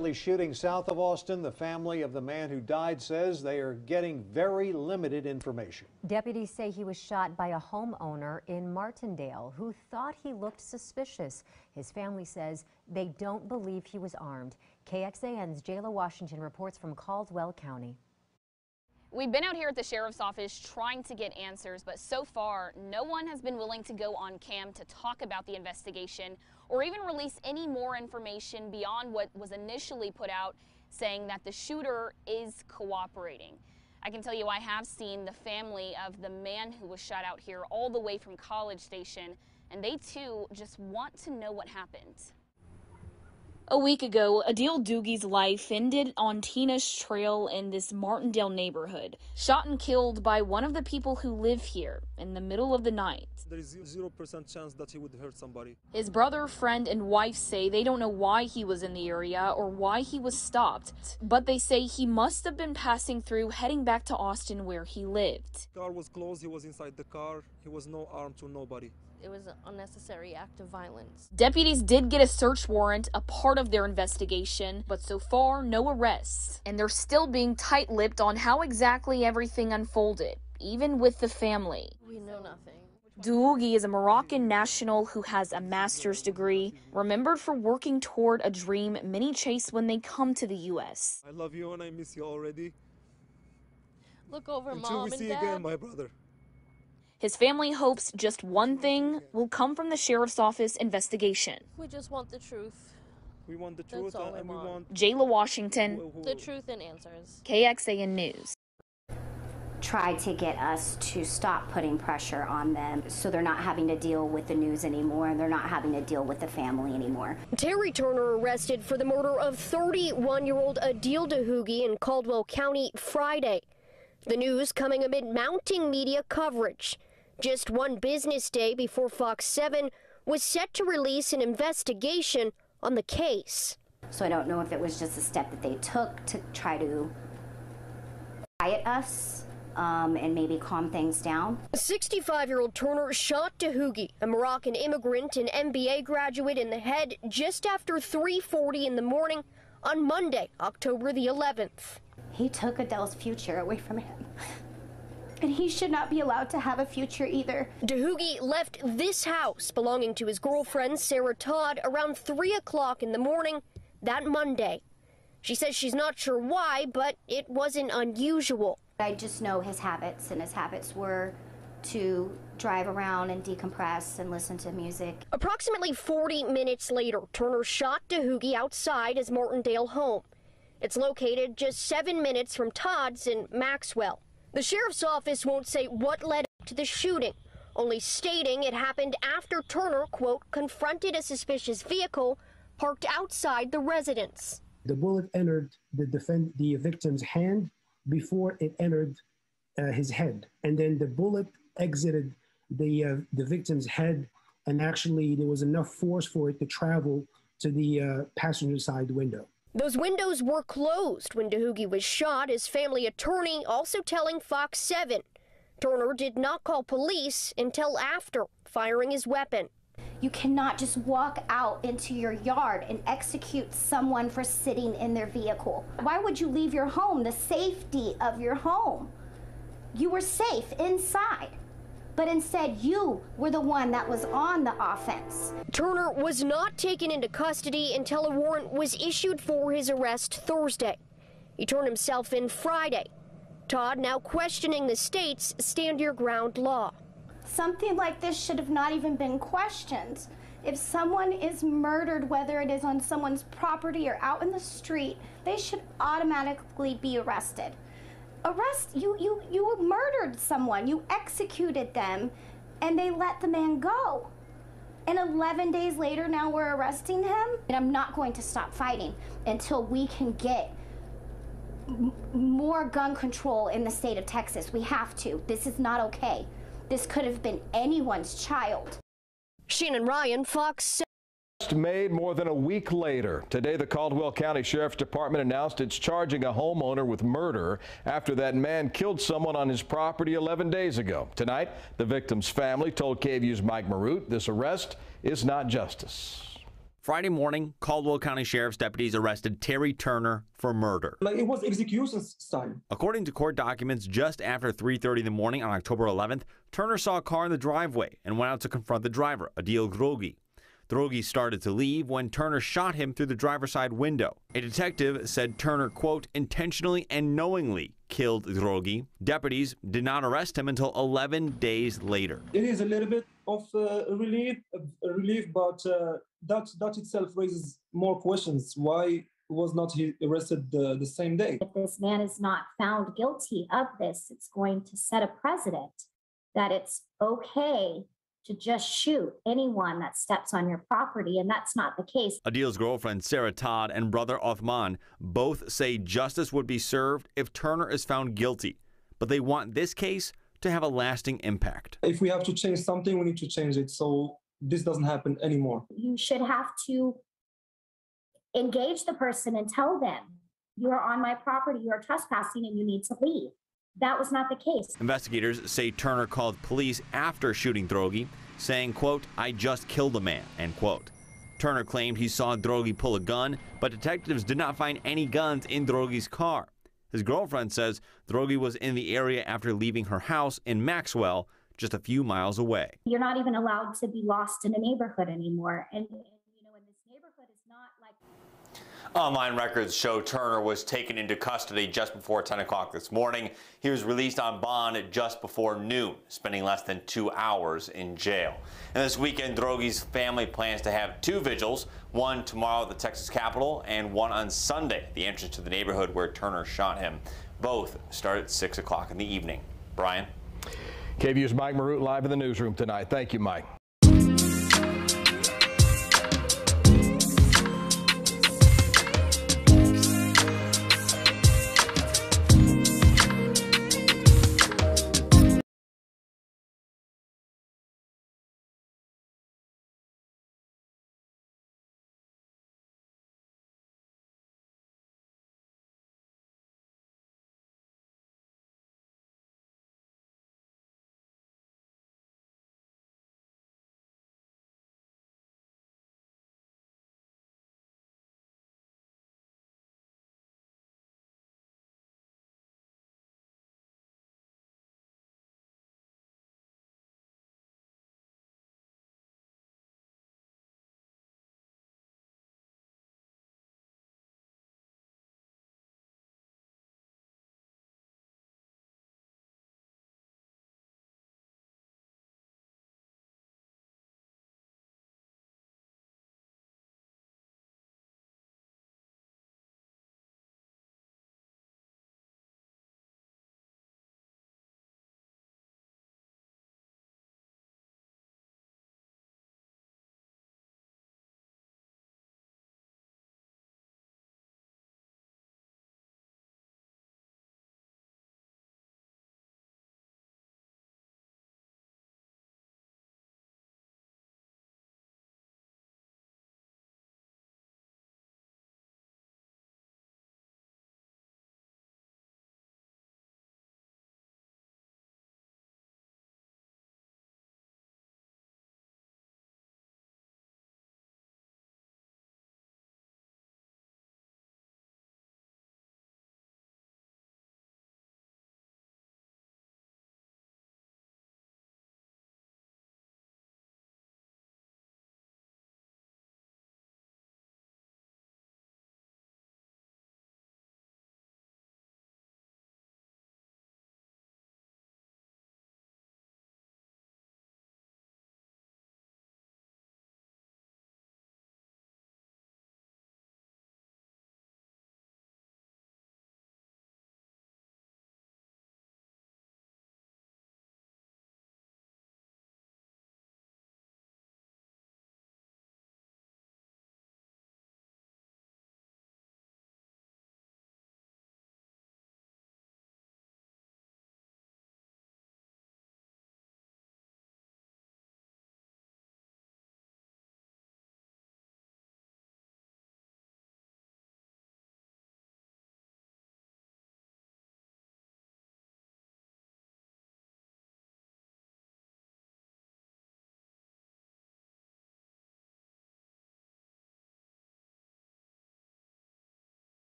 deadly shooting south of Austin. The family of the man who died says they are getting very limited information. Deputies say he was shot by a homeowner in Martindale who thought he looked suspicious. His family says they don't believe he was armed. KXAN's Jayla Washington reports from Caldwell County. We've been out here at the sheriff's office trying to get answers, but so far no one has been willing to go on cam to talk about the investigation or even release any more information beyond what was initially put out, saying that the shooter is cooperating. I can tell you I have seen the family of the man who was shot out here all the way from College Station, and they too just want to know what happened. A week ago, Adil Doogie's life ended on Tina's Trail in this Martindale neighborhood, shot and killed by one of the people who live here in the middle of the night. There is 0% chance that he would hurt somebody. His brother, friend, and wife say they don't know why he was in the area or why he was stopped, but they say he must have been passing through heading back to Austin where he lived. The car was closed, he was inside the car, he was no armed to nobody. It was an unnecessary act of violence. Deputies did get a search warrant, a part of their investigation, but so far, no arrests. And they're still being tight-lipped on how exactly everything unfolded, even with the family. We know nothing. Doogie is a Moroccan national who has a master's degree, remembered for working toward a dream many chase when they come to the U.S. I love you and I miss you already. Look over, Until Mom we and see Dad. again, my brother. His family hopes just one thing will come from the sheriff's office investigation. We just want the truth. We want the truth and we want... Jayla Washington, The truth and answers. KXAN News. Try to get us to stop putting pressure on them so they're not having to deal with the news anymore and they're not having to deal with the family anymore. Terry Turner arrested for the murder of 31-year-old Adil Dahoogie in Caldwell County Friday. The news coming amid mounting media coverage. Just one business day before Fox 7 was set to release an investigation on the case. So I don't know if it was just a step that they took to try to quiet us and maybe calm things down. 65-year-old Turner shot Dahoogie, a Moroccan immigrant and MBA graduate, in the head just after 3:40 in the morning on Monday, October the 11th. He took Adele's future away from him. And he should not be allowed to have a future either. Dahoogie left this house belonging to his girlfriend, Sarah Todd, around 3 o'clock in the morning that Monday. She says she's not sure why, but it wasn't unusual. I just know his habits, and his habits were to drive around and decompress and listen to music. Approximately 40 minutes later, Turner shot Dahoogie outside his Martindale home. It's located just 7 minutes from Todd's in Maxwell. The sheriff's office won't say what led up to the shooting, only stating it happened after Turner, quote, confronted a suspicious vehicle parked outside the residence. The bullet entered the victim's hand before it entered his head. And then the bullet exited the victim's head, and actually there was enough force for it to travel to the passenger side window. Those windows were closed when Dahoogie was shot, his family attorney also telling Fox 7. Turner did not call police until after firing his weapon. You cannot just walk out into your yard and execute someone for sitting in their vehicle. Why would you leave your home, the safety of your home? You were safe inside. But instead, you were the one that was on the offense. Turner was not taken into custody until a warrant was issued for his arrest Thursday. He turned himself in Friday. Todd now questioning the state's stand your ground law. Something like this should have not even been questioned. If someone is murdered, whether it is on someone's property or out in the street, they should automatically be arrested. You murdered someone, you executed them, and they let the man go. And 11 days later, now we're arresting him? And I'm not going to stop fighting until we can get more gun control in the state of Texas. We have to. This is not okay. This could have been anyone's child. Shannon Ryan, Fox. Made more than a week later. Today, the Caldwell County Sheriff's Department announced it's charging a homeowner with murder after that man killed someone on his property 11 days ago. Tonight, the victim's family told KVU's Mike Marute this arrest is not justice. Friday morning, Caldwell County Sheriff's deputies arrested Terry Turner for murder. Like it was execution style. According to court documents, just after 3:30 in the morning on October 11th, Turner saw a car in the driveway and went out to confront the driver, Adil Drogi. Drogi started to leave when Turner shot him through the driver's side window. A detective said Turner, quote, intentionally and knowingly killed Drogi. Deputies did not arrest him until 11 days later. It is a little bit of relief, but that itself raises more questions. Why was not he arrested the same day? If this man is not found guilty of this, it's going to set a precedent that it's okay to just shoot anyone that steps on your property, and that's not the case. Adil's girlfriend, Sarah Todd, and brother Othman both say justice would be served if Turner is found guilty, but they want this case to have a lasting impact. If we have to change something, we need to change it so this doesn't happen anymore. You should have to engage the person and tell them, you are on my property, you are trespassing, and you need to leave. That was not the case. Investigators say Turner called police after shooting Drogi, saying, quote, I just killed a man, end quote. Turner claimed he saw Drogi pull a gun, but detectives did not find any guns in Drogi's car. His girlfriend says Drogi was in the area after leaving her house in Maxwell, just a few miles away. You're not even allowed to be lost in a neighborhood anymore. And you know, in this neighborhood is not like... Online records show Turner was taken into custody just before 10 o'clock this morning. He was released on bond just before noon, spending less than 2 hours in jail. And this weekend, Drogi's family plans to have 2 vigils, one tomorrow at the Texas Capitol and one on Sunday at the entrance to the neighborhood where Turner shot him. Both start at 6 o'clock in the evening. Brian? KVU's Mike Marut live in the newsroom tonight. Thank you, Mike.